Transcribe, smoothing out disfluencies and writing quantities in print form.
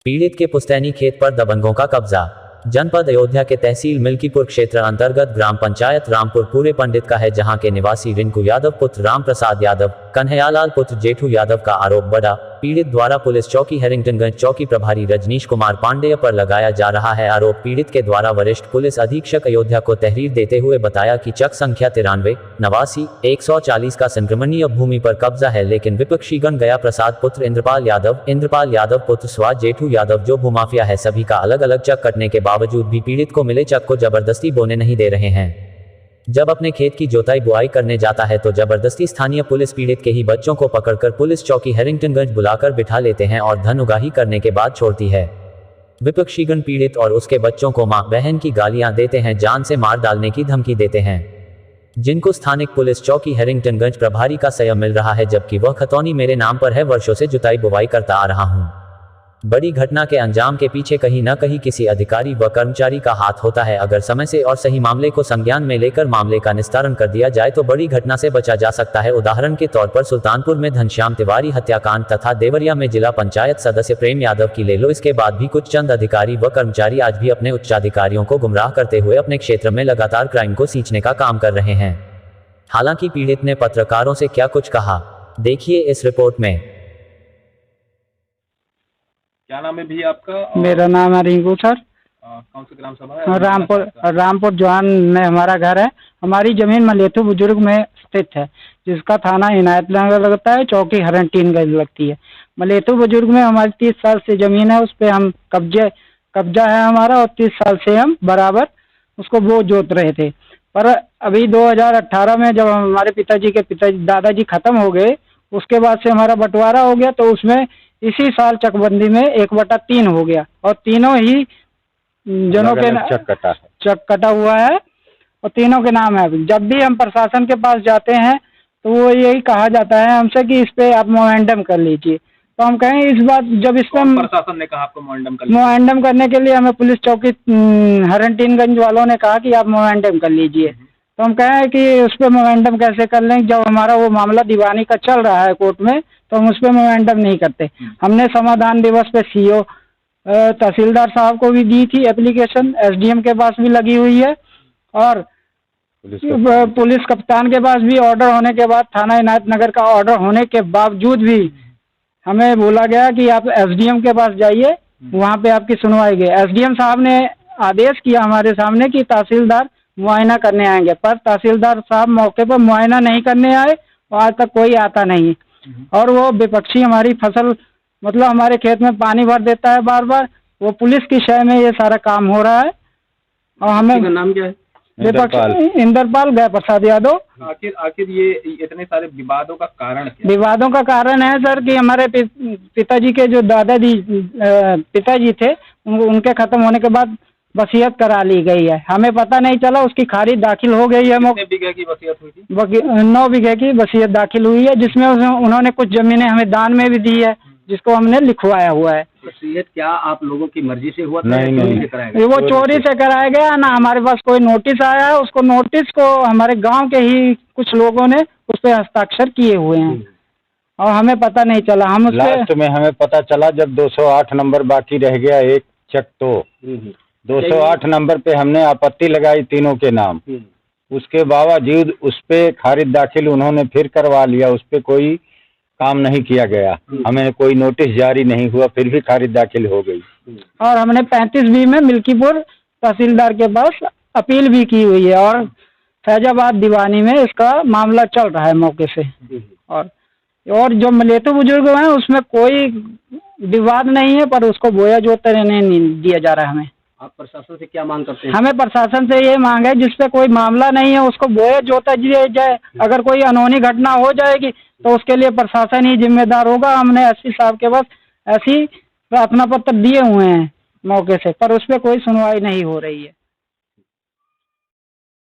पीड़ित के पुस्तैनी खेत पर दबंगों का कब्जा। जनपद अयोध्या के तहसील मिल्कीपुर क्षेत्र अंतर्गत ग्राम पंचायत रामपुर पूरे पंडित का है, जहां के निवासी रिंकू यादव पुत्र राम प्रसाद यादव, कन्हैयालाल पुत्र जेठू यादव का आरोप बढ़ा। पीड़ित द्वारा पुलिस चौकी हैरिंगटनगंज चौकी प्रभारी रजनीश कुमार पांडेय पर लगाया जा रहा है आरोप। पीड़ित के द्वारा वरिष्ठ पुलिस अधीक्षक अयोध्या को तहरीर देते हुए बताया कि चक संख्या 93, 89, 140 का संक्रमणीय भूमि पर कब्जा है, लेकिन विपक्षीगण गया प्रसाद पुत्र इंद्रपाल यादव पुत्र स्वाद जेठू यादव जो भूमाफिया है, सभी का अलग अलग चक कटने के बावजूद भी पीड़ित को मिले चक को जबरदस्ती बोने नहीं दे रहे हैं। जब अपने खेत की जोताई बुआई करने जाता है तो जबरदस्ती स्थानीय पुलिस पीड़ित के ही बच्चों को पकड़कर पुलिस चौकी हैरिंगटनगंज बुलाकर बिठा लेते हैं और धन उगाही करने के बाद छोड़ती है। विपक्षीगण पीड़ित और उसके बच्चों को मां बहन की गालियां देते हैं, जान से मार डालने की धमकी देते हैं, जिनको स्थानिक पुलिस चौकी हैरिंगटनगंज प्रभारी का संयम मिल रहा है, जबकि वह खतौनी मेरे नाम पर है, वर्षों से जुताई बुवाई करता आ रहा हूं। बड़ी घटना के अंजाम के पीछे कहीं न कहीं किसी अधिकारी व कर्मचारी का हाथ होता है। अगर समय से और सही मामले को संज्ञान में लेकर मामले का निस्तारण कर दिया जाए तो बड़ी घटना से बचा जा सकता है। उदाहरण के तौर पर सुल्तानपुर में घनश्याम तिवारी हत्याकांड तथा देवरिया में जिला पंचायत सदस्य प्रेम यादव की ले लो। इसके बाद भी कुछ चंद अधिकारी व कर्मचारी आज भी अपने उच्चाधिकारियों को गुमराह करते हुए अपने क्षेत्र में लगातार क्राइम को सींचने का काम कर रहे हैं। हालांकि पीड़ित ने पत्रकारों से क्या कुछ कहा, देखिए इस रिपोर्ट में। क्या नाम है भी आपका? मेरा नाम है रिंकू सर। कौन सा ग्राम सभा है? रामपुर जवान में हमारा घर है। हमारी जमीन मलेथू बुजुर्ग में स्थित है, जिसका थाना इनायतनगर लगता है, चौकी हैरिंगटनगंज लगती है। मलेथू बुजुर्ग में हमारी 30 साल से जमीन है, उस पर हम कब्जा है हमारा, और 30 साल से हम बराबर उसको वो जोत रहे थे। पर अभी 2018 में जब हमारे पिताजी दादाजी खत्म हो गए, उसके बाद से हमारा बंटवारा हो गया, तो उसमें इसी साल चकबंदी में 1/3 हो गया, और तीनों ही जनों के चक कटा हुआ है और तीनों के नाम है। जब भी हम प्रशासन के पास जाते हैं तो वो यही कहा जाता है हमसे कि इस पे आप मोमेंडम कर लीजिए। तो हम कहें इस बात, जब इस पर प्रशासन ने कहा आपको मोमेंडम करने के लिए हमें पुलिस चौकी हैरिंगटनगंज वालों ने कहा कि आप मोमेंडम कर लीजिए। तो हम कहें कि उस पर मोमेंडम कैसे कर लें, जब हमारा वो मामला दीवानी का चल रहा है कोर्ट में, तो हम उस पर मोमेंडम नहीं करते। हमने समाधान दिवस पे सीओ तहसीलदार साहब को भी दी थी एप्लीकेशन, एसडीएम के पास भी लगी हुई है, और पुलिस कप्तान के पास भी ऑर्डर होने के बाद, थाना इनायतनगर का ऑर्डर होने के बावजूद भी हमें बोला गया कि आप एसडीएम के पास जाइए, वहाँ पे आपकी सुनवाई गई। एसडीएम साहब ने आदेश किया हमारे सामने कि तहसीलदार मुआयना करने आएंगे, पर तहसीलदार साहब मौके पर मुआयना नहीं करने आए और आज तक कोई आता नहीं। और वो विपक्षी हमारी फसल, मतलब हमारे खेत में पानी भर देता है बार बार, वो पुलिस की शय में ये सारा काम हो रहा है। और हमें नाम क्या है? विपक्षी इंद्रपाल गया प्रसाद यादव। आखिर ये इतने सारे विवादों का कारण क्या? विवादों का कारण है सर कि हमारे पिताजी के जो पिताजी थे, उनके खत्म होने के बाद वसीयत करा ली गई है। हमें पता नहीं चला, उसकी खारिज दाखिल हो गई है। 9 बीघे की वसीयत हुई थी? 9 बीघे की वसीयत दाखिल हुई है, जिसमें उन्होंने कुछ जमीनें हमें दान में भी दी है, जिसको हमने लिखवाया हुआ है। वसीयत क्या आप लोगों की मर्जी से हुआ? नहीं, वो चोरी से कराया गया ना। हमारे पास कोई नोटिस आया है, उसको नोटिस को हमारे गांव के ही कुछ लोगों ने उस पर हस्ताक्षर किए हुए हैं, और हमें पता नहीं चला। हम लास्ट में हमें पता चला जब 208 नंबर बाकी रह गया एक चक, तो 208 नंबर पे हमने आपत्ति लगाई तीनों के नाम। उसके बावजूद उस पे खारिज दाखिल उन्होंने फिर करवा लिया, उस पे कोई काम नहीं किया गया, हमें कोई नोटिस जारी नहीं हुआ, फिर भी खारिज दाखिल हो गई। और हमने 35B में मिल्कीपुर तहसीलदार के पास अपील भी की हुई है, और फैजाबाद दीवानी में इसका मामला चल रहा है मौके से। और जो मलेथू बुजुर्ग हैं उसमें कोई विवाद नहीं है, पर उसको बोया जोतने नहीं दिया जा रहा है। हमें आप प्रशासन से क्या मांग करते हैं? हमें प्रशासन से ये मांग है, जिसपे कोई मामला नहीं है उसको बोया जोता दिया जाए। अगर कोई अनहोनी घटना हो जाएगी तो उसके लिए प्रशासन ही जिम्मेदार होगा। हमने एसपी साहब के पास ऐसी प्रार्थना पत्र दिए हुए हैं मौके से, पर उस पर कोई सुनवाई नहीं हो रही है।